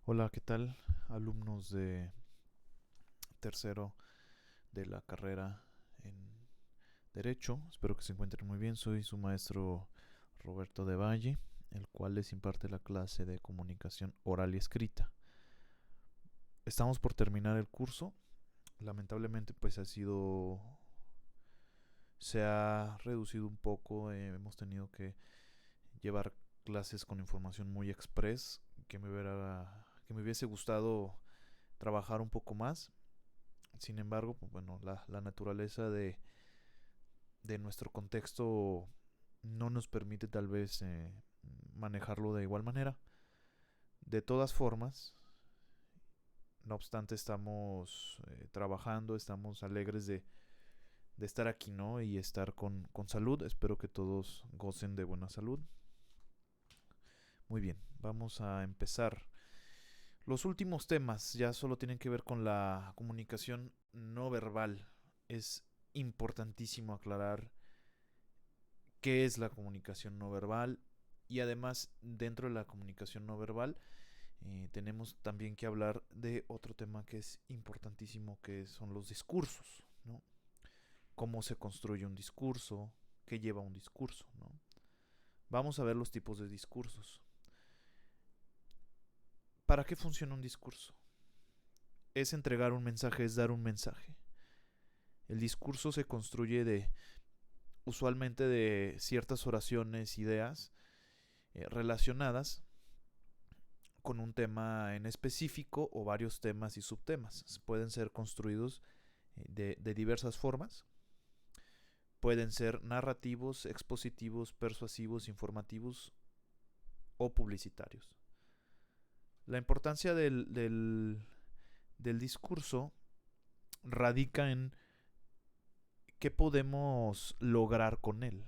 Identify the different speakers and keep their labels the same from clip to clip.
Speaker 1: Hola, ¿qué tal? Alumnos de tercero de la carrera en Derecho. Espero que se encuentren muy bien. Soy su maestro Roberto de Valle, el cual les imparte la clase de comunicación oral y escrita. Estamos por terminar el curso. Lamentablemente pues se ha reducido un poco. Hemos tenido que llevar clases con información muy express que me hubiese gustado trabajar un poco más. Sin embargo, pues, bueno, la naturaleza de nuestro contexto no nos permite tal vez manejarlo de igual manera. De todas formas, no obstante, estamos trabajando, estamos alegres de estar aquí, ¿no? Y estar con salud. Espero que todos gocen de buena salud. Muy bien, vamos a empezar. Los últimos temas ya solo tienen que ver con la comunicación no verbal. Es importantísimo aclarar qué es la comunicación no verbal y además dentro de la comunicación no verbal tenemos también que hablar de otro tema que es importantísimo, que son los discursos, ¿no? Cómo se construye un discurso, qué lleva un discurso, ¿no? Vamos a ver los tipos de discursos. ¿Para qué funciona un discurso? Es entregar un mensaje, es dar un mensaje. El discurso se construye usualmente de ciertas oraciones, ideas relacionadas con un tema en específico o varios temas y subtemas. Pueden ser construidos de diversas formas. Pueden ser narrativos, expositivos, persuasivos, informativos o publicitarios. La importancia del discurso radica en qué podemos lograr con él.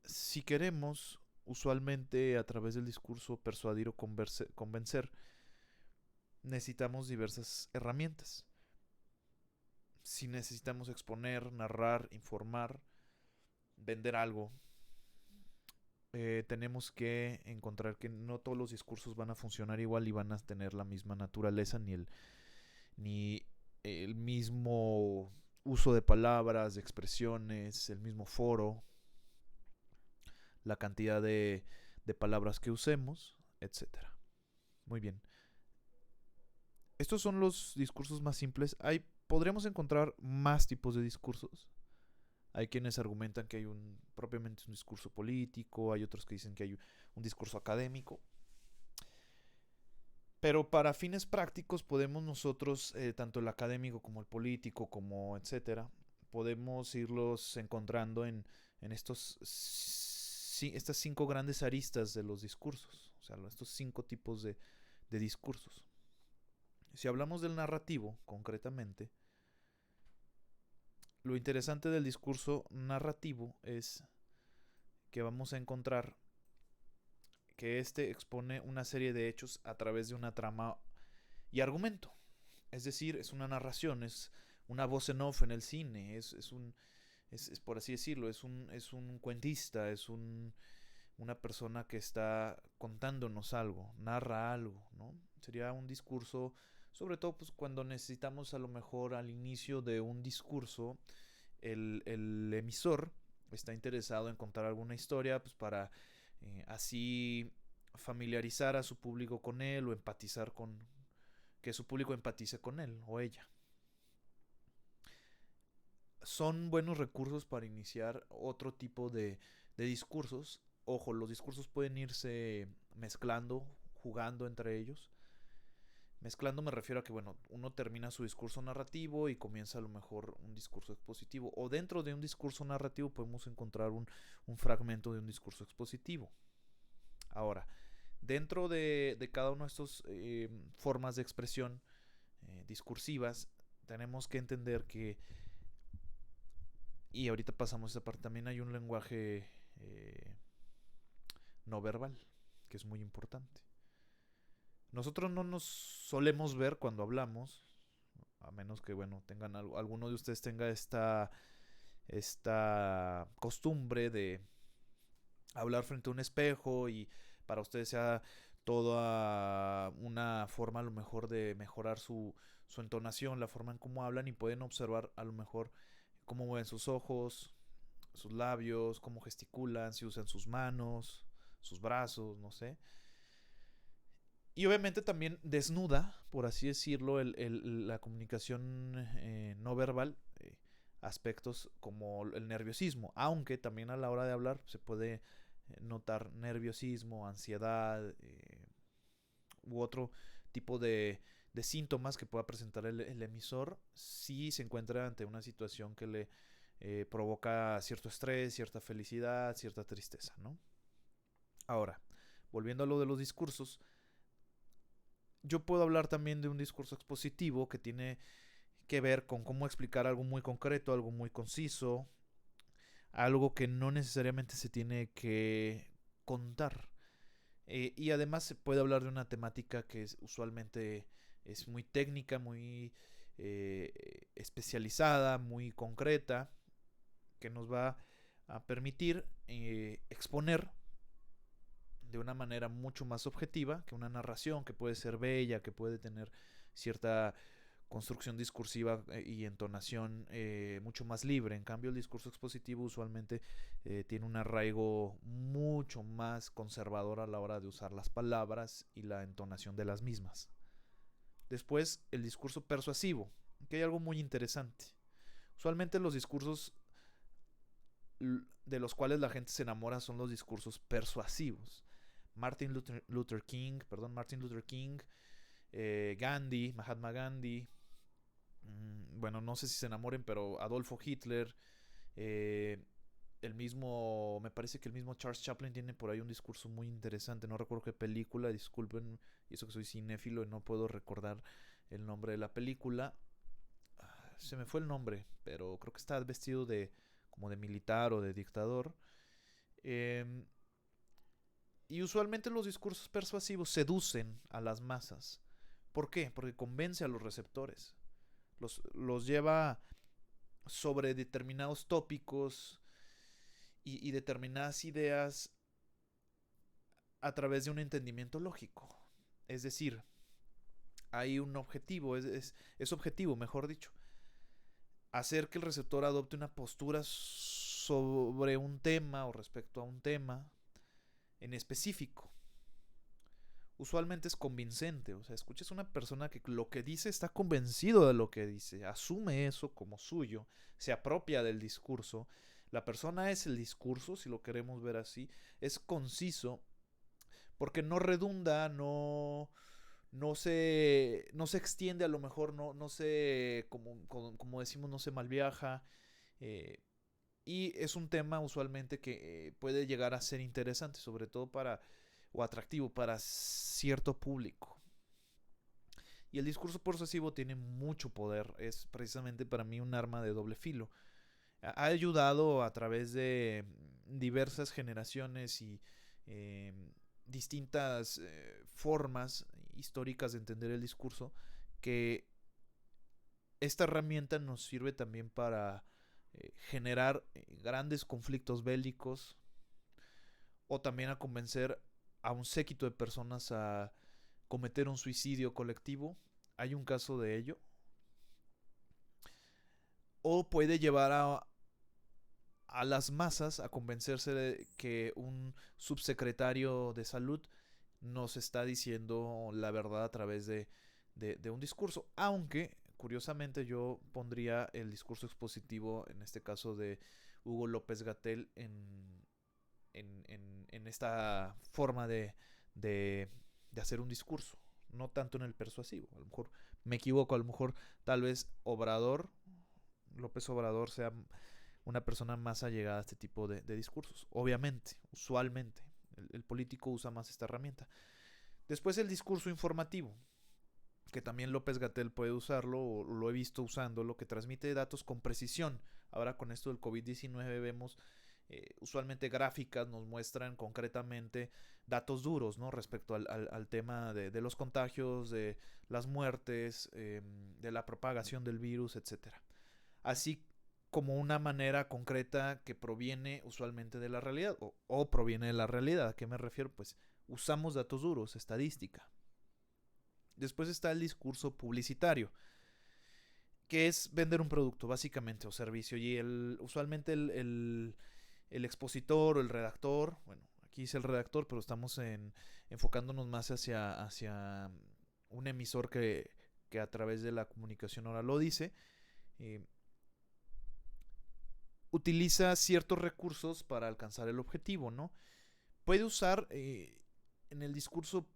Speaker 1: Si queremos, usualmente a través del discurso, persuadir o convencer, necesitamos diversas herramientas. Si necesitamos exponer, narrar, informar, vender algo, tenemos que encontrar que no todos los discursos van a funcionar igual y van a tener la misma naturaleza ni el mismo uso de palabras, de expresiones, el mismo foro, la cantidad de palabras que usemos, etcétera. Muy bien. Estos son los discursos más simples. Podríamos encontrar más tipos de discursos. Hay quienes argumentan que hay propiamente un discurso político, hay otros que dicen que hay un discurso académico. Pero para fines prácticos podemos nosotros, tanto el académico como el político, como etcétera, podemos irlos encontrando en estas 5 grandes aristas de los discursos, o sea, estos 5 tipos de discursos. Si hablamos del narrativo, concretamente, lo interesante del discurso narrativo es que vamos a encontrar que este expone una serie de hechos a través de una trama y argumento. Es decir, es una narración, es una voz en off en el cine, es por así decirlo, es un cuentista, una persona que está contándonos algo, narra algo, ¿no? Sería un discurso, sobre todo pues, cuando necesitamos a lo mejor al inicio de un discurso, el emisor está interesado en contar alguna historia pues para así familiarizar a su público con él o empatizar que su público empatice con él o ella. Son buenos recursos para iniciar otro tipo de discursos. Ojo, los discursos pueden irse mezclando, jugando entre ellos. Mezclando me refiero a que, bueno, uno termina su discurso narrativo y comienza a lo mejor un discurso expositivo. O dentro de un discurso narrativo podemos encontrar un fragmento de un discurso expositivo. Ahora, dentro de cada uno de estos formas de expresión discursivas, tenemos que entender que, y ahorita pasamos a esa parte, también hay un lenguaje no verbal, que es muy importante. Nosotros no nos solemos ver cuando hablamos, a menos que, bueno, alguno de ustedes tenga esta costumbre de hablar frente a un espejo y para ustedes sea toda una forma a lo mejor de mejorar su entonación, la forma en cómo hablan, y pueden observar a lo mejor cómo mueven sus ojos, sus labios, cómo gesticulan, si usan sus manos, sus brazos, no sé. Y obviamente también desnuda, por así decirlo, la comunicación no verbal, aspectos como el nerviosismo, aunque también a la hora de hablar se puede notar nerviosismo, ansiedad u otro tipo de síntomas que pueda presentar el emisor si se encuentra ante una situación que le provoca cierto estrés, cierta felicidad, cierta tristeza, ¿no? Ahora, volviendo a lo de los discursos, yo puedo hablar también de un discurso expositivo que tiene que ver con cómo explicar algo muy concreto, algo muy conciso, algo que no necesariamente se tiene que contar. Y además se puede hablar de una temática que usualmente es muy técnica, muy especializada, muy concreta, que nos va a permitir exponer de una manera mucho más objetiva que una narración que puede ser bella, que puede tener cierta construcción discursiva y entonación mucho más libre. En cambio, el discurso expositivo usualmente tiene un arraigo mucho más conservador a la hora de usar las palabras y la entonación de las mismas. Después, el discurso persuasivo, que hay algo muy interesante. Usualmente los discursos de los cuales la gente se enamora son los discursos persuasivos. Martin Luther King, Gandhi, Mahatma Gandhi, bueno, no sé si se enamoren, pero Adolfo Hitler, me parece que el mismo Charles Chaplin tiene por ahí un discurso muy interesante, no recuerdo qué película, disculpen, y eso que soy cinéfilo y no puedo recordar el nombre de la película, se me fue el nombre, pero creo que está vestido como de militar o de dictador. Y usualmente los discursos persuasivos seducen a las masas. ¿Por qué? Porque convence a los receptores. Los lleva sobre determinados tópicos y determinadas ideas a través de un entendimiento lógico. Es decir, hay un objetivo, es objetivo, mejor dicho, hacer que el receptor adopte una postura sobre un tema o respecto a un tema en específico. Usualmente es convincente, o sea, escuchas a una persona que lo que dice está convencido de lo que dice, asume eso como suyo, se apropia del discurso. La persona es el discurso, si lo queremos ver así, es conciso, porque no redunda, no se extiende, a lo mejor no se, como decimos, no se malviaja, eh, y es un tema usualmente que puede llegar a ser interesante, sobre todo o atractivo para cierto público. Y el discurso persuasivo tiene mucho poder, es precisamente para mí un arma de doble filo. Ha ayudado a través de diversas generaciones y eh, distintas formas históricas de entender el discurso, que esta herramienta nos sirve también para generar grandes conflictos bélicos, o también a convencer a un séquito de personas a cometer un suicidio colectivo. Hay un caso de ello. O puede llevar a las masas a convencerse de que un subsecretario de salud nos está diciendo la verdad a través de un discurso. Aunque, curiosamente, yo pondría el discurso expositivo, en este caso de Hugo López Gatell, en esta forma de hacer un discurso, no tanto en el persuasivo. A lo mejor me equivoco, a lo mejor tal vez López Obrador sea una persona más allegada a este tipo de discursos. Obviamente, usualmente, el político usa más esta herramienta. Después el discurso informativo, que también López Gatell puede usarlo, o lo he visto usándolo, que transmite datos con precisión. Ahora con esto del COVID-19 vemos usualmente gráficas nos muestran concretamente datos duros, ¿no? Respecto al tema de los contagios, de las muertes, de la propagación del virus, etcétera. Así como una manera concreta que proviene usualmente de la realidad o proviene de la realidad. ¿A qué me refiero? Pues usamos datos duros, estadística. Después está el discurso publicitario, que es vender un producto básicamente o servicio, y usualmente el expositor o el redactor, bueno, aquí dice el redactor, pero estamos enfocándonos más hacia un emisor que a través de la comunicación oral lo dice, utiliza ciertos recursos para alcanzar el objetivo, ¿no? Puede usar en el discurso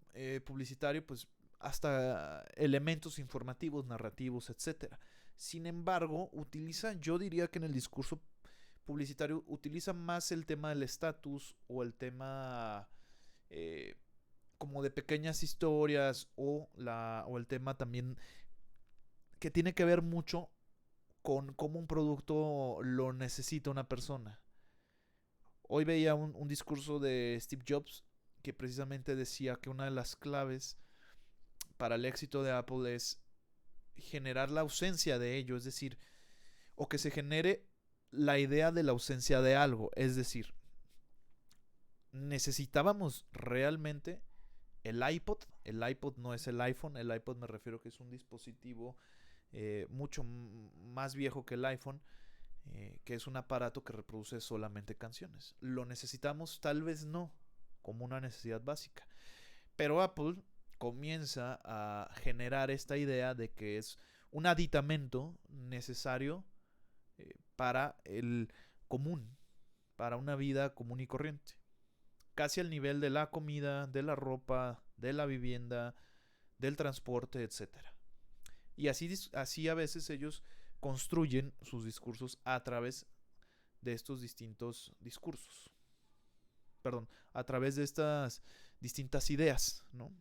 Speaker 1: publicitario, pues, hasta elementos informativos, narrativos, etcétera. Sin embargo, yo diría que en el discurso publicitario utiliza más el tema del estatus o el tema como de pequeñas historias o el tema también que tiene que ver mucho con cómo un producto lo necesita una persona. Hoy veía un discurso de Steve Jobs que precisamente decía que una de las claves para el éxito de Apple es generar la ausencia de ello, es decir, o que se genere la idea de la ausencia de algo, es decir, necesitábamos realmente el iPod no es el iPhone, el iPod me refiero que es un dispositivo mucho más viejo que el iPhone, que es un aparato que reproduce solamente canciones. ¿Lo necesitamos? Tal vez no, como una necesidad básica. Pero Apple comienza a generar esta idea de que es un aditamento necesario para el común, para una vida común y corriente. Casi al nivel de la comida, de la ropa, de la vivienda, del transporte, etcétera. Y así a veces ellos construyen sus discursos a través de estos distintos discursos. Perdón, a través de estas distintas ideas, ¿no?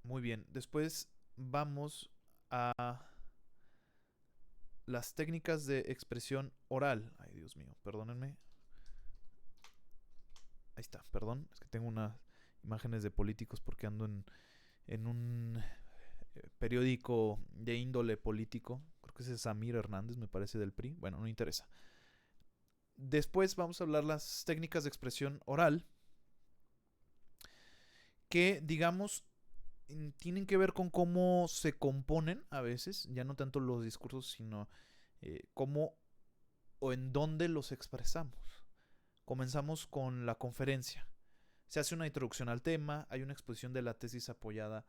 Speaker 1: Muy bien, después vamos a las técnicas de expresión oral. Ay, Dios mío, perdónenme. Ahí está, perdón, es que tengo unas imágenes de políticos porque ando en un periódico de índole político. Creo que ese es Samir Hernández, me parece, del PRI. Bueno, no interesa. Después vamos a hablar las técnicas de expresión oral, que digamos tienen que ver con cómo se componen a veces, ya no tanto los discursos, sino cómo o en dónde los expresamos. Comenzamos con la conferencia. Se hace una introducción al tema, hay una exposición de la tesis apoyada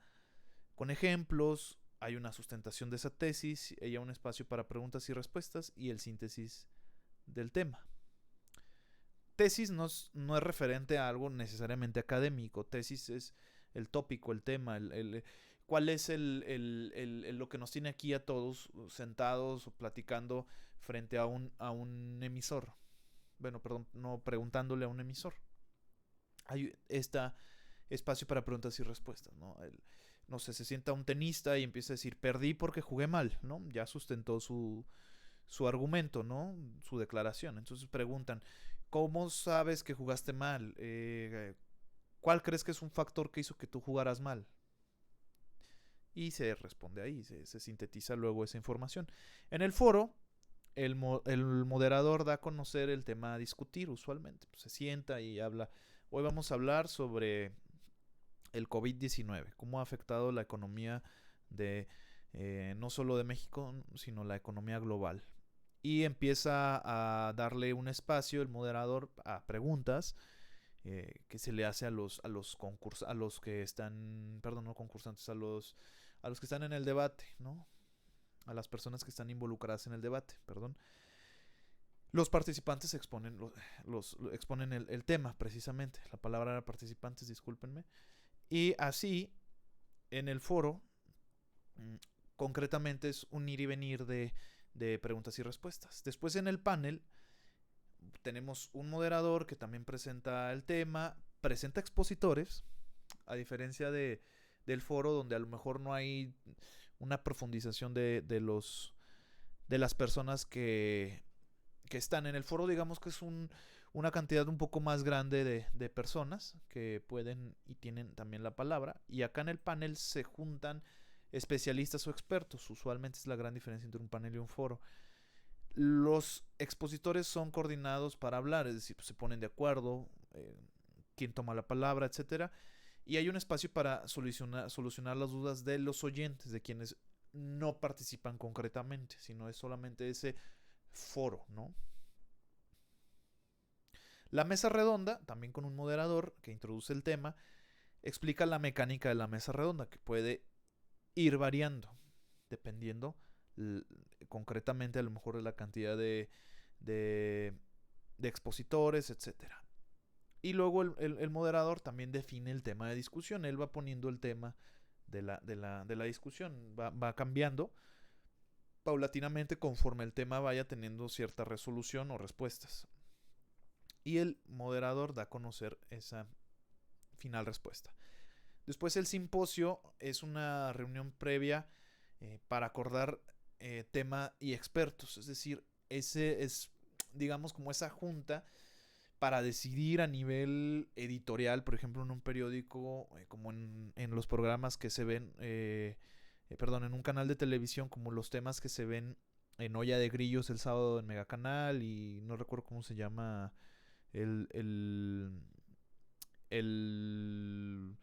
Speaker 1: con ejemplos, hay una sustentación de esa tesis, hay un espacio para preguntas y respuestas y el síntesis del tema. Tesis no es referente a algo necesariamente académico, tesis es el tópico, el tema, cuál es lo que nos tiene aquí a todos sentados o platicando frente a un emisor. Bueno, perdón, no, preguntándole a un emisor. Hay este espacio para preguntas y respuestas, ¿no? No sé, se sienta un tenista y empieza a decir, perdí porque jugué mal, ¿no? Ya sustentó su argumento, ¿no? Su declaración. Entonces preguntan, ¿cómo sabes que jugaste mal? ¿Cuál crees que es un factor que hizo que tú jugaras mal? Y se responde ahí, se sintetiza luego esa información. En el foro, el moderador da a conocer el tema a discutir usualmente. Pues se sienta y habla. Hoy vamos a hablar sobre el COVID-19, cómo ha afectado la economía de no solo de México, sino la economía global. Y empieza a darle un espacio el moderador a preguntas que se le hace a los a los que están, perdón, no concursantes, a los que están en el debate, ¿no? A las personas que están involucradas en el debate, perdón. Los participantes exponen el tema, precisamente. La palabra era participantes, discúlpenme. Y así, en el foro, concretamente es un ir y venir de preguntas y respuestas. Después en el panel tenemos un moderador que también presenta el tema, presenta expositores, a diferencia del foro donde a lo mejor no hay una profundización de las personas que están en el foro. Digamos que es una cantidad un poco más grande de personas que pueden y tienen también la palabra, y acá en el panel se juntan especialistas o expertos. Usualmente es la gran diferencia entre un panel y un foro. Los expositores son coordinados para hablar, es decir, pues, se ponen de acuerdo, quién toma la palabra, etcétera. Y hay un espacio para solucionar las dudas de los oyentes, de quienes no participan concretamente, sino es solamente ese foro, ¿no? La mesa redonda, también con un moderador que introduce el tema, explica la mecánica de la mesa redonda, que puede ir variando, dependiendo concretamente a lo mejor de la cantidad de expositores, etcétera. Y luego el moderador también define el tema de discusión. Él va poniendo el tema de la discusión. Va cambiando paulatinamente conforme el tema vaya teniendo cierta resolución o respuestas. Y el moderador da a conocer esa final respuesta. Después el simposio es una reunión previa para acordar tema y expertos. Es decir, ese es, digamos, como esa junta para decidir a nivel editorial, por ejemplo, en un periódico, como en los programas que se ven, en un canal de televisión, como los temas que se ven en Olla de Grillos el sábado en Megacanal, y no recuerdo cómo se llama el, el, el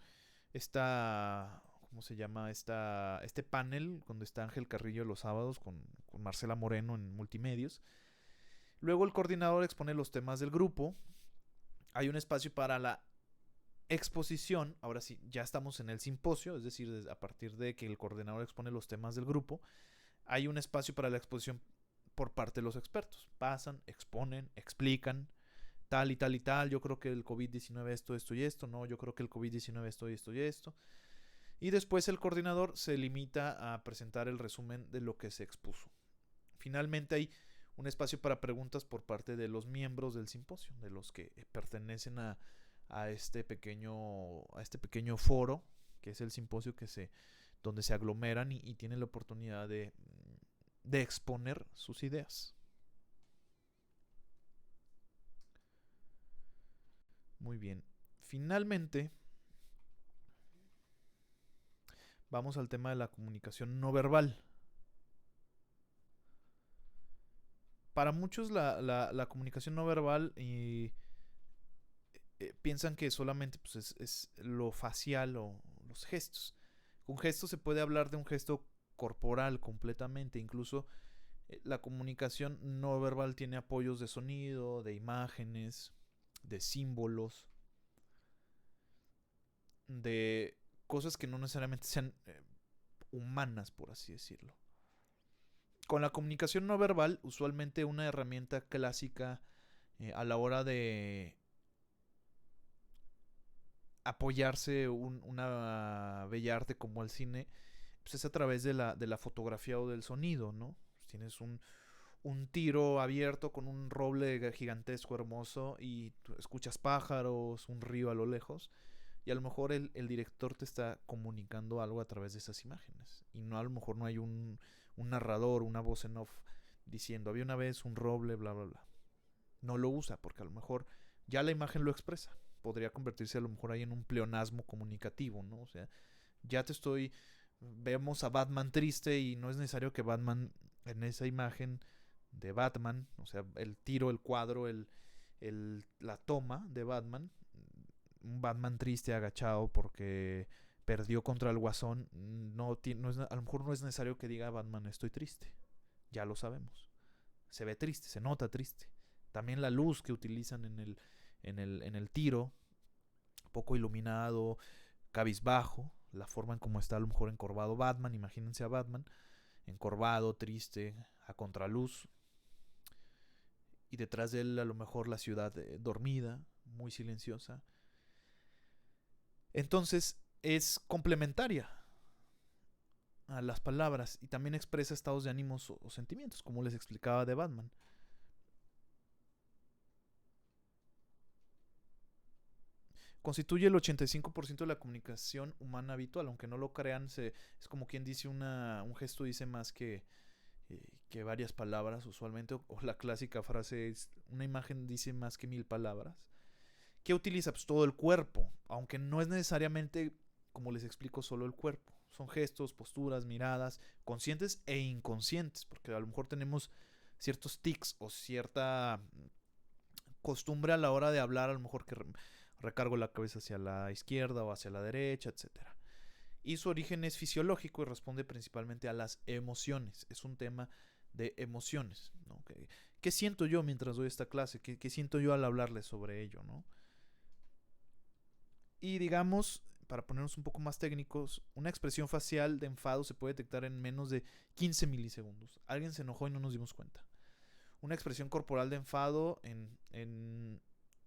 Speaker 1: ¿cómo se llama? Este panel donde está Ángel Carrillo los sábados con Marcela Moreno en Multimedios. Luego el coordinador expone los temas del grupo. Hay un espacio para la exposición. Ahora sí, ya estamos en el simposio, es decir, a partir de que el coordinador expone los temas del grupo, hay un espacio para la exposición por parte de los expertos. Pasan, exponen, explican, tal y tal y tal. Yo creo que el COVID-19 esto, esto y esto. No, yo creo que el COVID-19 esto y esto y esto. Y después el coordinador se limita a presentar el resumen de lo que se expuso. Finalmente hay un espacio para preguntas por parte de los miembros del simposio, de los que pertenecen a este pequeño foro, que es el simposio donde se aglomeran y tienen la oportunidad de exponer sus ideas. Muy bien. Finalmente, vamos al tema de la comunicación no verbal. Para muchos la comunicación no verbal piensan que solamente pues, es lo facial o los gestos. Con gestos se puede hablar de un gesto corporal completamente. Incluso la comunicación no verbal tiene apoyos de sonido, de imágenes, de símbolos, de cosas que no necesariamente sean humanas, por así decirlo. Con la comunicación no verbal, usualmente una herramienta clásica a la hora de apoyarse una bella arte como el cine, pues es a través de la fotografía o del sonido, ¿no? Tienes un tiro abierto con un roble gigantesco hermoso y escuchas pájaros, un río a lo lejos, y a lo mejor el director te está comunicando algo a través de esas imágenes, y no, a lo mejor no hay un narrador, una voz en off diciendo había una vez un roble, bla bla bla. No lo usa porque a lo mejor ya la imagen lo expresa. Podría convertirse a lo mejor ahí en un pleonasmo comunicativo, ¿no? O sea, ya vemos a Batman triste y no es necesario que Batman en esa imagen de Batman, o sea, el tiro, el cuadro, la toma de Batman, un Batman triste, agachado porque perdió contra el Guasón, a lo mejor no es necesario que diga Batman estoy triste, ya lo sabemos. Se ve triste, se nota triste. También la luz que utilizan en el tiro, poco iluminado, cabizbajo, la forma en cómo está a lo mejor encorvado Batman, imagínense a Batman, encorvado, triste, a contraluz, y detrás de él a lo mejor la ciudad dormida, muy silenciosa. Entonces es complementaria a las palabras y también expresa estados de ánimos o sentimientos, como les explicaba de Batman. Constituye el 85% de la comunicación humana habitual, aunque no lo crean, es como quien dice un gesto dice más que varias palabras usualmente, o la clásica frase es una imagen dice más que 1000 palabras. ¿Qué utiliza? Pues todo el cuerpo, aunque no es necesariamente, como les explico, solo el cuerpo. Son gestos, posturas, miradas, conscientes e inconscientes, porque a lo mejor tenemos ciertos tics o cierta costumbre a la hora de hablar, a lo mejor que recargo la cabeza hacia la izquierda o hacia la derecha, etcétera. Y su origen es fisiológico y responde principalmente a las emociones. Es un tema de emociones, ¿no? ¿Qué siento yo mientras doy esta clase? ¿Qué siento yo al hablarles sobre ello, ¿no? Y digamos, para ponernos un poco más técnicos, una expresión facial de enfado se puede detectar en menos de 15 milisegundos. Alguien se enojó y no nos dimos cuenta. Una expresión corporal de enfado en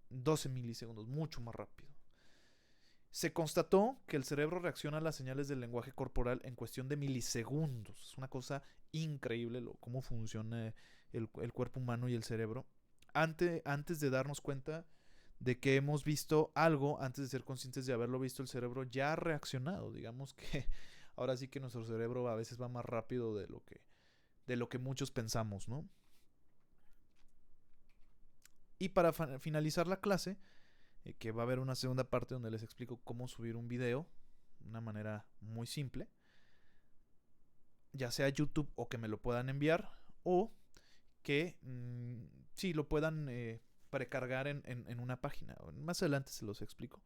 Speaker 1: 12 milisegundos, mucho más rápido. Se constató que el cerebro reacciona a las señales del lenguaje corporal en cuestión de milisegundos. Es una cosa increíble cómo funciona el cuerpo humano y el cerebro. Antes de darnos cuenta de que hemos visto algo, antes de ser conscientes de haberlo visto, el cerebro ya ha reaccionado. Digamos que ahora sí que nuestro cerebro a veces va más rápido de lo que muchos pensamos, ¿no? Y para finalizar la clase, que va a haber una segunda parte donde les explico cómo subir un video de una manera muy simple, ya sea YouTube o que me lo puedan enviar o que sí lo puedan precargar en una página. Más adelante se los explico.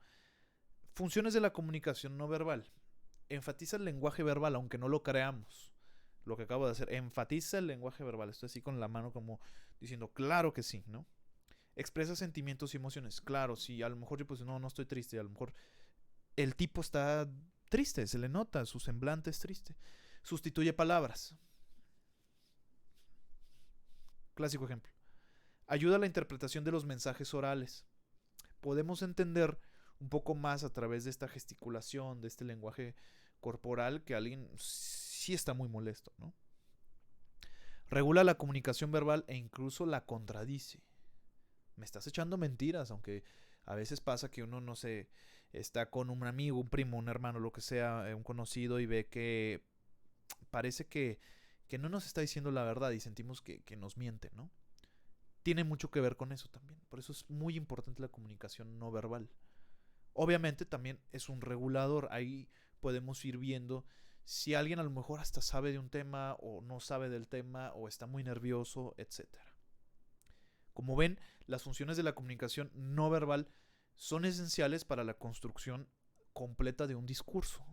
Speaker 1: Funciones de la comunicación no verbal. Enfatiza el lenguaje verbal, aunque no lo creamos. Lo que acabo de hacer, enfatiza el lenguaje verbal. Estoy así con la mano como diciendo, claro que sí, ¿no? Expresa sentimientos y emociones. Claro, si a lo mejor yo pues no estoy triste, a lo mejor el tipo está triste, se le nota, su semblante es triste. Sustituye palabras. Clásico ejemplo. Ayuda a la interpretación de los mensajes orales. Podemos entender un poco más a través de esta gesticulación, de este lenguaje corporal, que alguien sí está muy molesto, ¿no? Regula la comunicación verbal e incluso la contradice. Me estás echando mentiras, aunque a veces pasa que uno, no sé, está con un amigo, un primo, un hermano, lo que sea, un conocido y ve que parece que no nos está diciendo la verdad y sentimos que nos miente, ¿no? Tiene mucho que ver con eso también. Por eso es muy importante la comunicación no verbal. Obviamente también es un regulador. Ahí podemos ir viendo si alguien a lo mejor hasta sabe de un tema o no sabe del tema o está muy nervioso, etcétera. Como ven, las funciones de la comunicación no verbal son esenciales para la construcción completa de un discurso.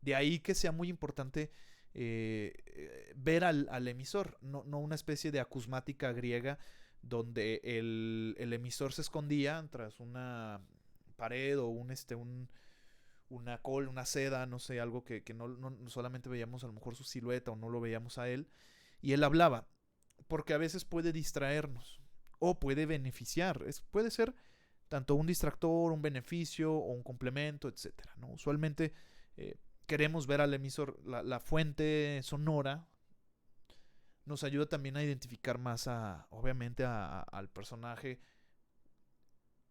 Speaker 1: De ahí que sea muy importante ver al emisor, no una especie de acusmática griega donde el emisor se escondía tras una pared o una seda, no sé, algo que no solamente veíamos a lo mejor su silueta o no lo veíamos a él, y él hablaba, porque a veces puede distraernos o puede beneficiar, puede ser tanto un distractor, un beneficio o un complemento, etcétera, ¿no? Usualmente queremos ver al emisor, la fuente sonora nos ayuda también a identificar más obviamente al personaje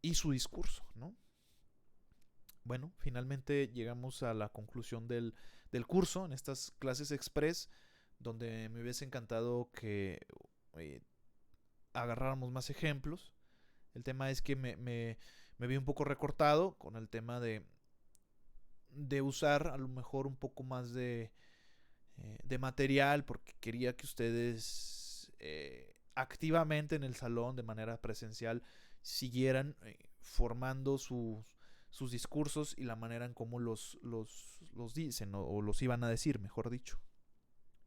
Speaker 1: y su discurso, ¿no? Bueno, finalmente llegamos a la conclusión del curso en estas clases express, donde me hubiese encantado que agarráramos más ejemplos. El tema es que me vi un poco recortado con el tema de usar a lo mejor un poco más de material, porque quería que ustedes activamente en el salón de manera presencial siguieran formando sus discursos y la manera en cómo los dicen o los iban a decir, mejor dicho.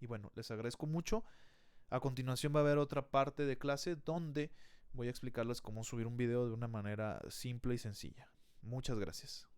Speaker 1: Y bueno, les agradezco mucho. A continuación va a haber otra parte de clase donde voy a explicarles cómo subir un video de una manera simple y sencilla. Muchas gracias.